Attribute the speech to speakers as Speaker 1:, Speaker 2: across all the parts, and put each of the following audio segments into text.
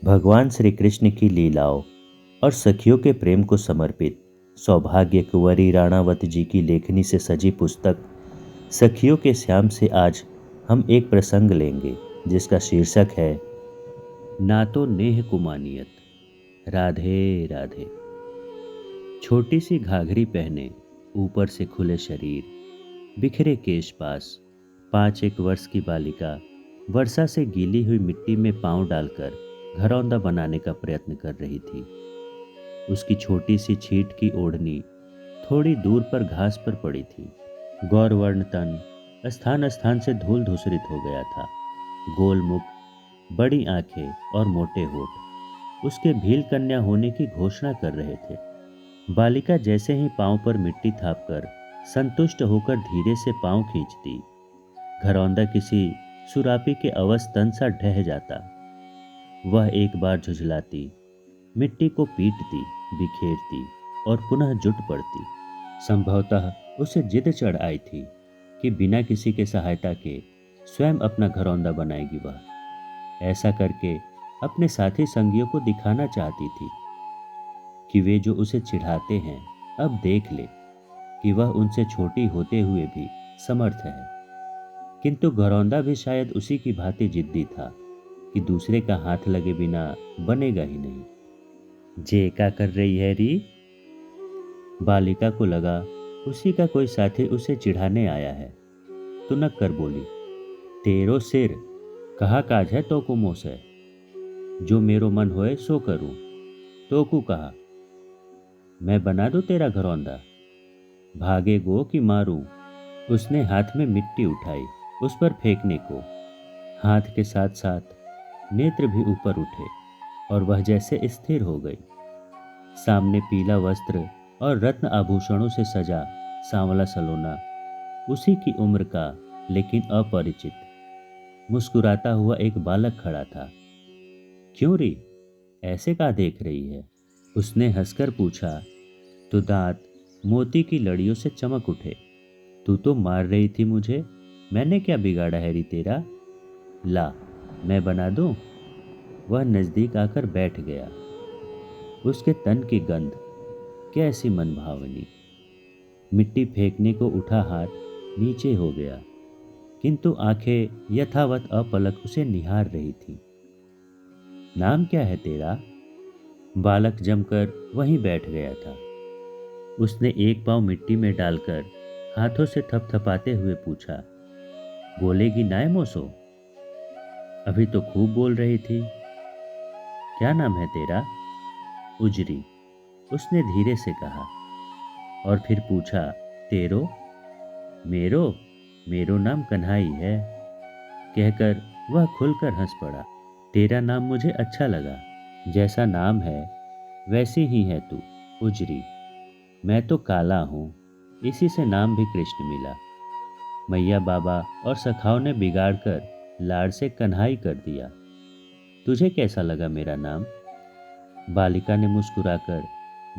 Speaker 1: भगवान श्री कृष्ण की लीलाओं और सखियों के प्रेम को समर्पित सौभाग्य कुंवरी राणावत जी की लेखनी से सजी पुस्तक सखियों के श्याम से आज हम एक प्रसंग लेंगे जिसका शीर्षक है ना तो नेह कुमानियत। राधे राधे। छोटी सी घाघरी पहने, ऊपर से खुले शरीर, बिखरे केश पास, 5 एक वर्ष की बालिका वर्षा से गीली हुई मिट्टी में पांव डालकर घरौंदा बनाने का प्रयत्न कर रही थी। उसकी छोटी सी छीट की ओढ़नी थोड़ी दूर पर घास पर पड़ी थी। गौरवर्ण तन स्थान स्थान से धूल धूसरित हो गया था। गोल मुख, बड़ी आंखें और मोटे होठ उसके भील कन्या होने की घोषणा कर रहे थे। बालिका जैसे ही पांव पर मिट्टी थापकर संतुष्ट होकर धीरे से पांव खींचती, घरौंदा किसी सुरापी के अवस तन सा ढह जाता। वह एक बार झुझलाती, मिट्टी को पीटती, बिखेरती और पुनः जुट पड़ती। संभवतः उसे जिद चढ़ आई थी कि बिना किसी के सहायता के स्वयं अपना घरौंदा बनाएगी। वह ऐसा करके अपने साथी संगियों को दिखाना चाहती थी कि वे जो उसे चिढ़ाते हैं अब देख ले कि वह उनसे छोटी होते हुए भी समर्थ है। किंतु घरौंदा भी शायद उसी की भांति जिद्दी था कि दूसरे का हाथ लगे बिना बनेगा ही नहीं। जे क्या कर रही है री? बालिका को लगा उसी का कोई साथी उसे चिढ़ाने आया है। तुनक कर बोली, तेरो सिर कहा काज है तो को मोस है, जो मेरो मन होए सो करूं। तो को कहा, मैं बना दूं तेरा घरौंदा, भागे गो कि मारूं। उसने हाथ में मिट्टी उठाई उस पर फेंकने को। हाथ के साथ साथ नेत्र भी ऊपर उठे और वह जैसे स्थिर हो गई। सामने पीला वस्त्र और रत्न आभूषणों से सजा सांवला सलोना, उसी की उम्र का लेकिन अपरिचित, मुस्कुराता हुआ एक बालक खड़ा था। क्यों री, ऐसे का देख रही है? उसने हंसकर पूछा तो दांत मोती की लड़ियों से चमक उठे। तू तो मार रही थी मुझे, मैंने क्या बिगाड़ा है री तेरा? ला, मैं बना दूं? वह नजदीक आकर बैठ गया। उसके तन की गंध कैसी मनभावनी। मिट्टी फेंकने को उठा हाथ नीचे हो गया, किंतु आंखें यथावत अपलक उसे निहार रही थी। नाम क्या है तेरा? बालक जमकर वहीं बैठ गया था। उसने एक पांव मिट्टी में डालकर हाथों से थपथपाते हुए पूछा, बोलेगी नाय मोसो? अभी तो खूब बोल रही थी। क्या नाम है तेरा? उजरी, उसने धीरे से कहा। और फिर पूछा, तेरो? मेरो मेरो नाम कन्हाई है, कहकर वह खुलकर हंस पड़ा। तेरा नाम मुझे अच्छा लगा, जैसा नाम है वैसी ही है तू, उजरी। मैं तो काला हूँ, इसी से नाम भी कृष्ण मिला। मैया बाबा और सखाओं ने बिगाड़कर लाड़ से कन्हाई कर दिया। तुझे कैसा लगा मेरा नाम? बालिका ने मुस्कुराकर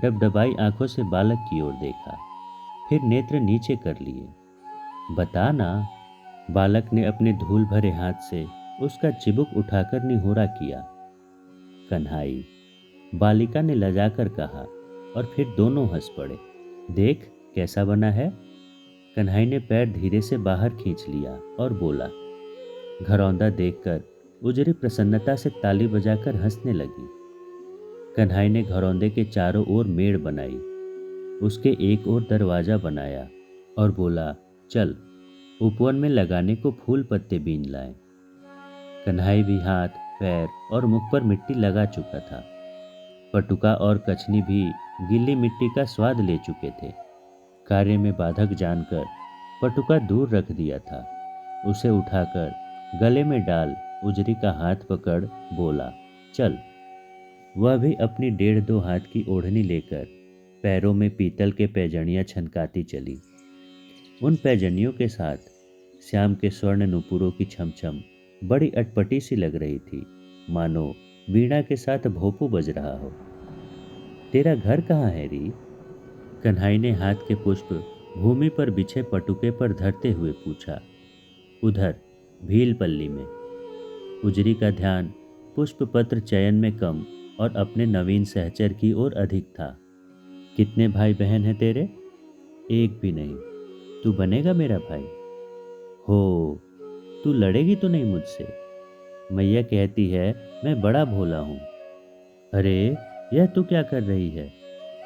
Speaker 1: डबडबाई आंखों से बालक की ओर देखा, फिर नेत्र नीचे कर लिए। बता ना। बालक ने अपने धूल भरे हाथ से उसका चिबुक उठाकर निहोरा किया। कन्हाई, बालिका ने लजाकर कहा और फिर दोनों हंस पड़े। देख कैसा बना है? कन्हाई ने पैर धीरे से बाहर खींच लिया और बोला। घरौंदा देखकर उजरी प्रसन्नता से ताली बजाकर हंसने लगी। कन्हाई ने घरौंदे के चारों ओर मेड़ बनाई, उसके एक ओर दरवाजा बनाया और बोला, चल उपवन में लगाने को फूल पत्ते बीन लाए। कन्हाई भी हाथ, पैर और मुख पर मिट्टी लगा चुका था। पटुका और कछनी भी गीली मिट्टी का स्वाद ले चुके थे। कार्य में बाधक जानकर पटुका दूर रख दिया था। उसे उठाकर गले में डाल उजरी का हाथ पकड़ बोला, चल। वह भी अपनी 1.5-2 हाथ की ओढ़नी लेकर पैरों में पीतल के पैजनियां छनकाती चली। उन पैजनियों के साथ श्याम के स्वर्ण नुपुरों की छमछम बड़ी अटपटी सी लग रही थी, मानो वीणा के साथ भोपू बज रहा हो। तेरा घर कहाँ है री? कन्हाई ने हाथ के पुष्प भूमि पर बिछे पटुके पर धरते हुए पूछा। उधर भीलपल्ली में। उजरी का ध्यान पुष्प पत्र चयन में कम और अपने नवीन सहचर की ओर अधिक था। कितने भाई बहन हैं तेरे? एक भी नहीं। तू बनेगा मेरा भाई? हो, तू लड़ेगी तो नहीं मुझसे? मैया कहती है मैं बड़ा भोला हूँ। अरे, यह तू क्या कर रही है?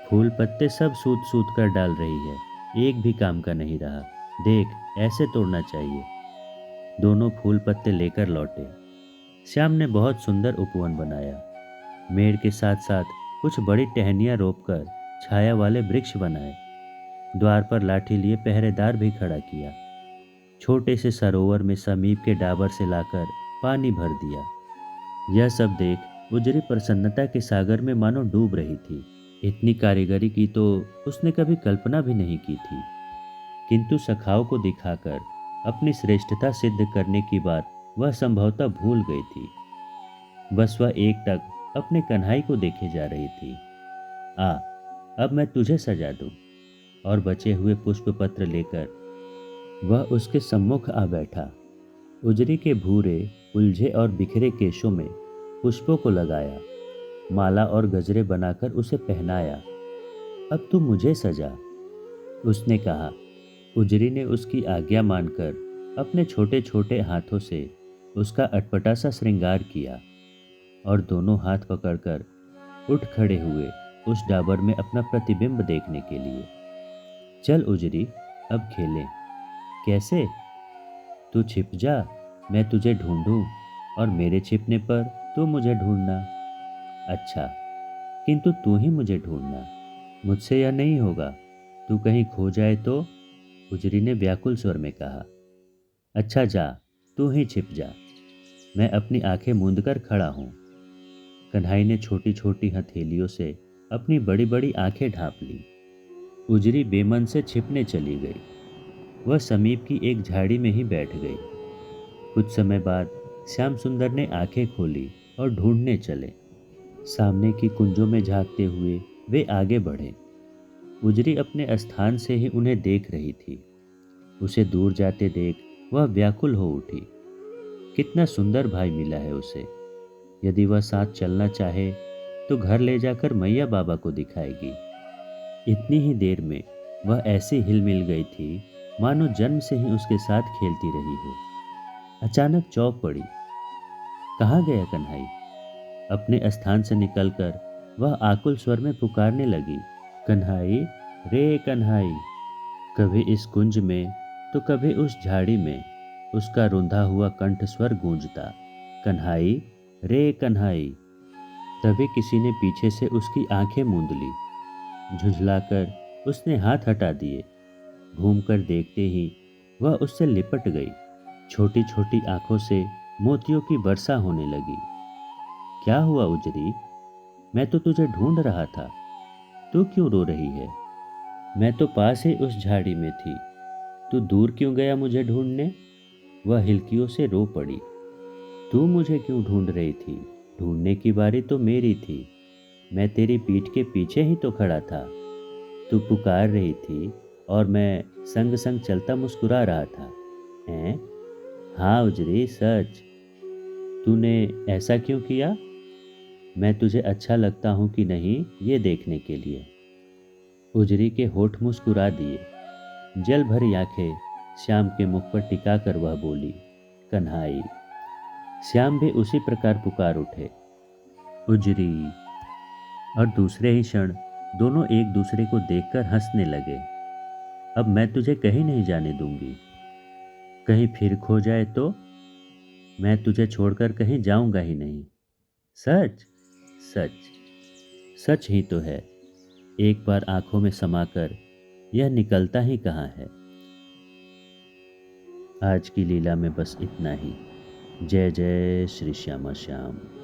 Speaker 1: फूल पत्ते सब सूत सूत कर डाल रही है, एक भी काम का नहीं रहा। देख, ऐसे तोड़ना चाहिए। दोनों फूल पत्ते लेकर लौटे। श्याम ने बहुत सुंदर उपवन बनाया। मेड़ के साथ साथ कुछ बड़ी टहनियां रोपकर छाया वाले वृक्ष बनाए। द्वार पर लाठी लिए पहरेदार भी खड़ा किया। छोटे से सरोवर में समीप के डाबर से लाकर पानी भर दिया। यह सब देख उजरी प्रसन्नता के सागर में मानो डूब रही थी। इतनी कारीगरी की तो उसने कभी कल्पना भी नहीं की थी। किंतु सखाओं को दिखाकर अपनी श्रेष्ठता सिद्ध करने की बात वह संभवतः भूल गई थी। बस वह एकटक अपने कन्हाई को देखे जा रही थी। आ, अब मैं तुझे सजा दूं। और बचे हुए पुष्प पत्र लेकर वह उसके सम्मुख आ बैठा। उजरी के भूरे, उलझे और बिखरे केशों में पुष्पों को लगाया, माला और गजरे बनाकर उसे पहनाया। अब तू मुझे सजा, उसने कहा। उजरी ने उसकी आज्ञा मानकर अपने छोटे छोटे हाथों से उसका अटपटा सा श्रृंगार किया और दोनों हाथ पकड़कर उठ खड़े हुए उस डाबर में अपना प्रतिबिंब देखने के लिए। चल उजरी, अब खेलें। कैसे? तू छिप जा, मैं तुझे ढूंढूं, और मेरे छिपने पर तू मुझे ढूंढना। अच्छा, किंतु तू ही मुझे ढूंढना, मुझसे यह नहीं होगा। तू कहीं खो जाए तो? उजरी ने व्याकुल स्वर में कहा। अच्छा जा, तू ही छिप जा, मैं अपनी आंखें मूंद कर खड़ा हूं। कन्हाई ने छोटी छोटी हथेलियों से अपनी बड़ी बड़ी आंखें ढांप ली। उजरी बेमन से छिपने चली गई। वह समीप की एक झाड़ी में ही बैठ गई। कुछ समय बाद श्याम सुंदर ने आंखें खोली और ढूंढने चले। सामने की कुंजों में झांकते हुए वे आगे बढ़े। उजरी अपने स्थान से ही उन्हें देख रही थी। उसे दूर जाते देख वह व्याकुल हो उठी। कितना सुंदर भाई मिला है उसे। यदि वह साथ चलना चाहे तो घर ले जाकर मैया बाबा को दिखाएगी। इतनी ही देर में वह ऐसी हिल मिल गई थी मानो जन्म से ही उसके साथ खेलती रही हो। अचानक चौंक पड़ी। कहाँ गया कन्हाई? अपने स्थान से निकलकर वह आकुल स्वर में पुकारने लगी, कन्हाई, रे कन्हाई। कभी इस कुंज में तो कभी उस झाड़ी में उसका रुंधा हुआ कंठ स्वर गूंजता, कन्हाई, रे कन्हाई। तभी किसी ने पीछे से उसकी आंखें मूंद ली। झुंझलाकर उसने हाथ हटा दिए। घूमकर देखते ही वह उससे लिपट गई। छोटी छोटी आंखों से मोतियों की वर्षा होने लगी। क्या हुआ उजरी? मैं तो तुझे ढूंढ रहा था। तू क्यों रो रही है? मैं तो पास ही उस झाड़ी में थी। तू दूर क्यों गया मुझे ढूंढने? वह हिलकियों से रो पड़ी। तू मुझे क्यों ढूंढ रही थी? ढूंढने की बारी तो मेरी थी। मैं तेरी पीठ के पीछे ही तो खड़ा था। तू पुकार रही थी और मैं संग संग चलता मुस्कुरा रहा था। हैं? हाँ उजरी, सच। तूने ऐसा क्यों किया? मैं तुझे अच्छा लगता हूँ कि नहीं, ये देखने के लिए। उजरी के होठ मुस्कुरा दिए। जल भरी आंखें श्याम के मुख पर टिकाकर वह बोली, कन्हाई। श्याम भी उसी प्रकार पुकार उठे, उजरी। और दूसरे ही क्षण दोनों एक दूसरे को देखकर हंसने लगे। अब मैं तुझे कहीं नहीं जाने दूंगी। कहीं फिर खो जाए तो? मैं तुझे छोड़कर कहीं जाऊंगा ही नहीं। सच? सच। सच ही तो है। एक बार आंखों में समाकर यह निकलता ही कहाँ है। आज की लीला में बस इतना ही। जय जय श्री श्यामा श्याम।